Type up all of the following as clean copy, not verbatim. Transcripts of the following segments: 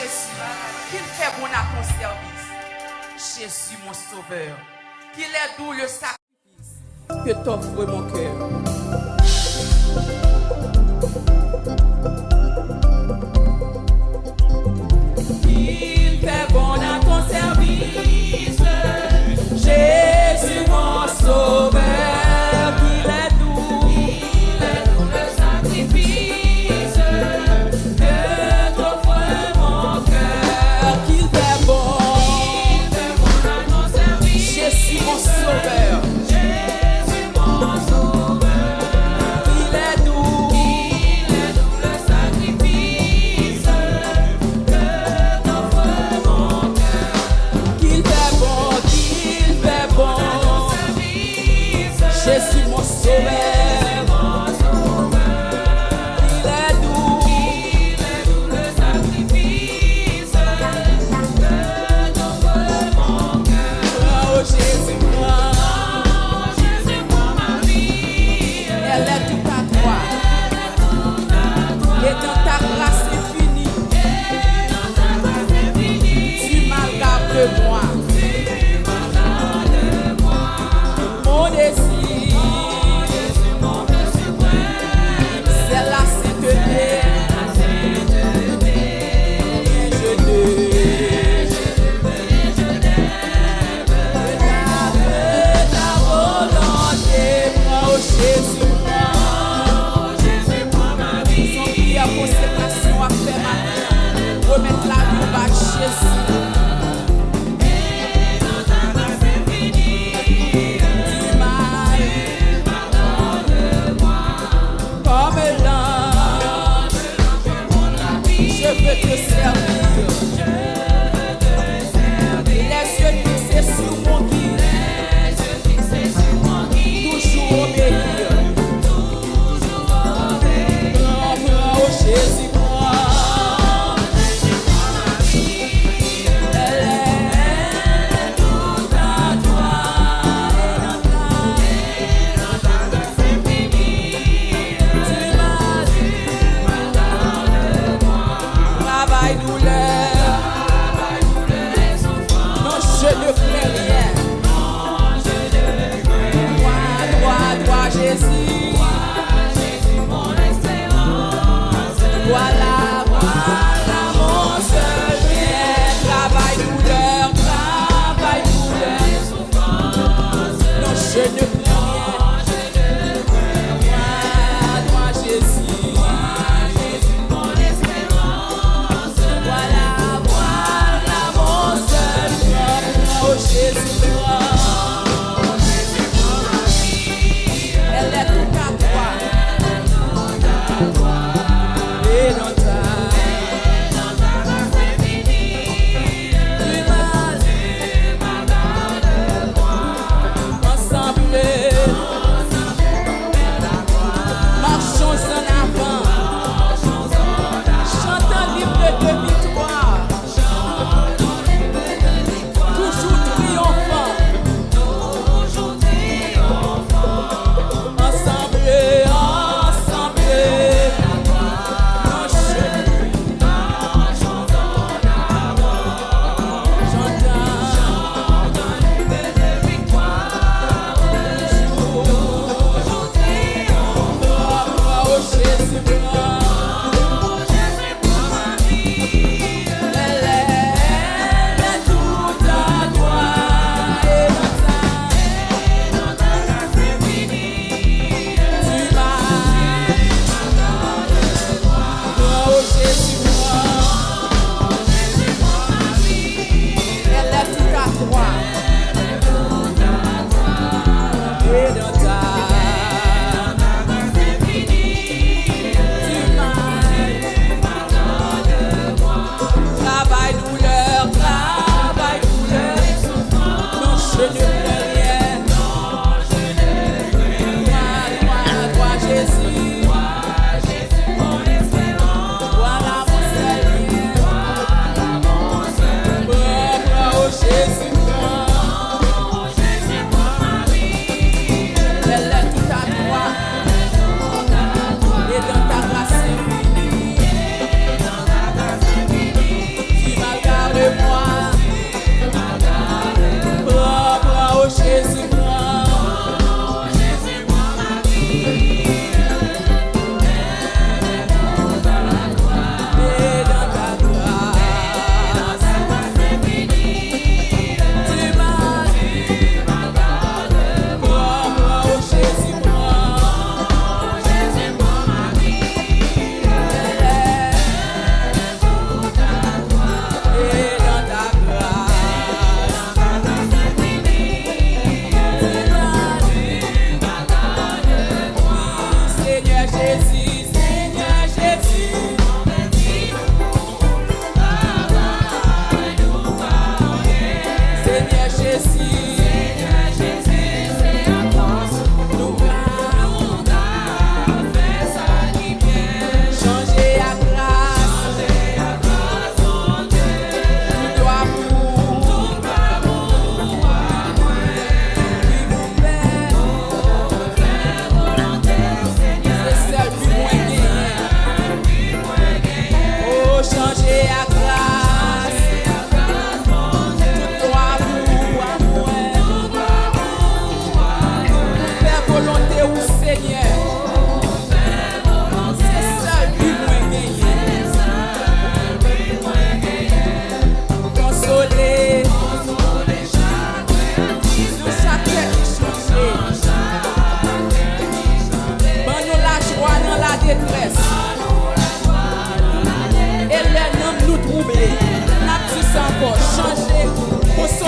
Jésus, qu'il fait bon à ton service. Jésus, mon sauveur, qu'il est doux le sacrifice que t'offre mon cœur. Il fait bon à ton service, Jésus, mon sauveur, qu'il est doux le sacrifice que t'offre mon cœur. Qu'il fait bon à ton service, Jésus, mon sauveur. Jésus mon sauveur, il est doux le sacrifice que t'offre mon cœur. Oh Jésus, moi ma vie, elle est toute à toi, et dans ta grâce infinie, tu m'agapes de moi, mon désir. Remettre la vie au bas de Jésus. Et dans ta grâce infinie, tu m'as pardonne-moi. Comme l'ange la vie, je veux te servir. Les yeux fixés sur mon guide. Toujours obéir. Oh Jésus. Jésus, mon espérance. Voilà mon seul bien. Travail, douleur, souffrance. Non, je ne crains rien. Toi, Jésus, mon espérance. Voilà mon seul bien. Oh Jésus. Elle est tout à toi. Et dans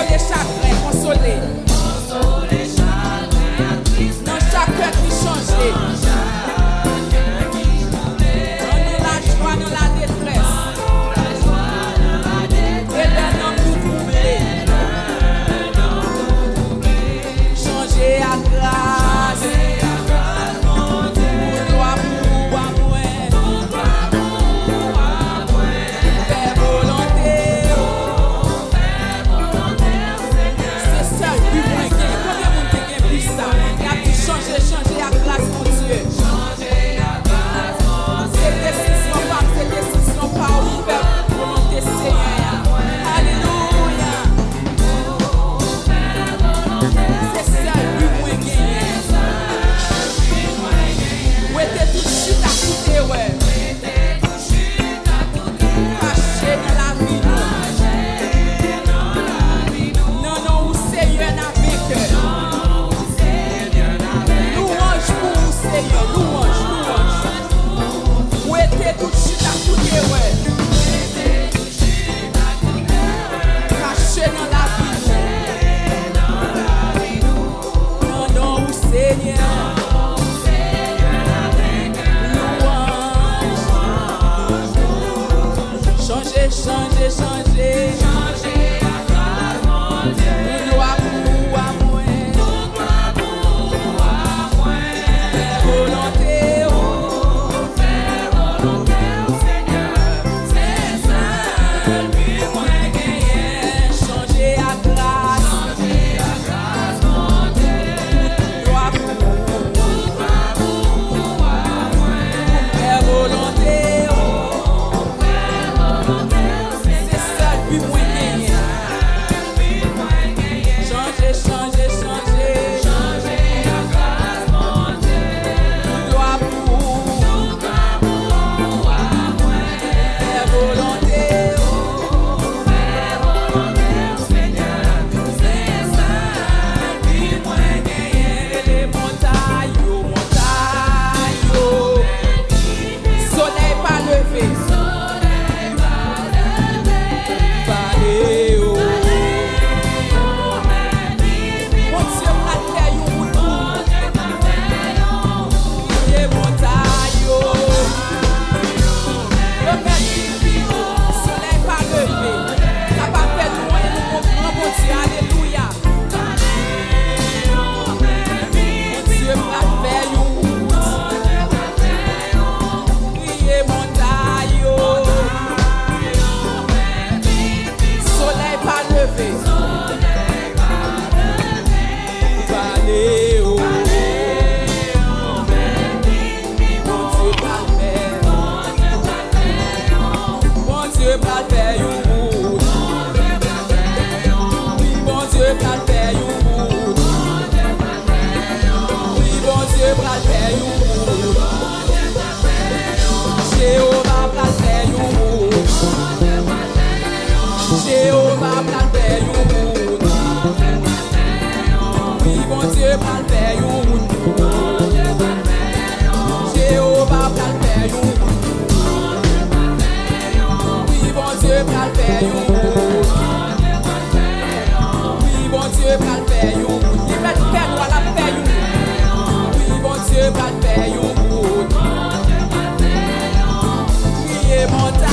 Consoler chagrin, consoler. Dans chaque cœur qui change. Dans la joie, dans la détresse. Et d'un homme tout troublé. Changer à grâce. Changer à grâce, mon Dieu. Ces décisions pas ouvertes pour volonté, Seigneur. Alléluia. C'est ça le but moins gagné. Où était tout chute à côté, ouais. Caché dans la vie. Non, non, où Seigneur n'a vécu. Seigneur, louange, louange. Où était tout chute à côté, ouais. Caché dans la vie. Non, non, où Seigneur. Louange. Changer, changer, changer. Gloire pour moi. Montagne.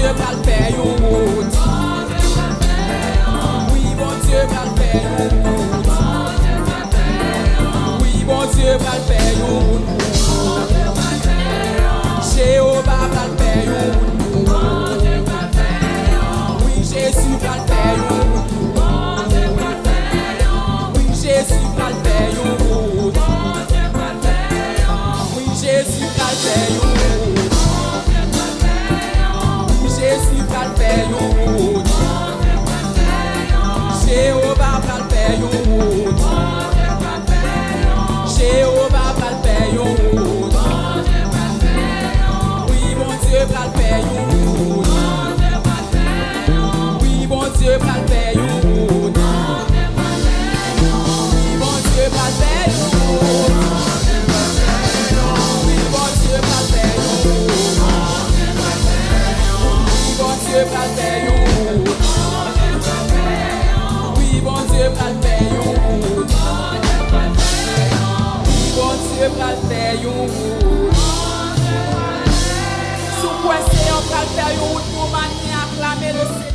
Dieu va le faire une route. Oui, bon Dieu va le faire une route. Oui, bon Dieu va le faire une route. Jéhovah va le faire une route. Oui, Jésus va le faire une route. Oui, Jésus va le faire une route. Oui, Jésus va le faire une route. Oui, Jésus va le faire une route. Jéhovah va le faire une route. Jéhovah va le faire une route. Oui, bon Dieu va le faire une route. Oui, bon Dieu va le faire une route. Oui, bon Dieu va le faire une route. Oui, bon Dieu va le faire une route. Oui, bon Dieu va le faire une route. Oui, bon Dieu va le faire une route. Oui, bon Dieu va le faire une route. Sous quoi c'est on va le faire une route pour m'acclamer le Seigneur.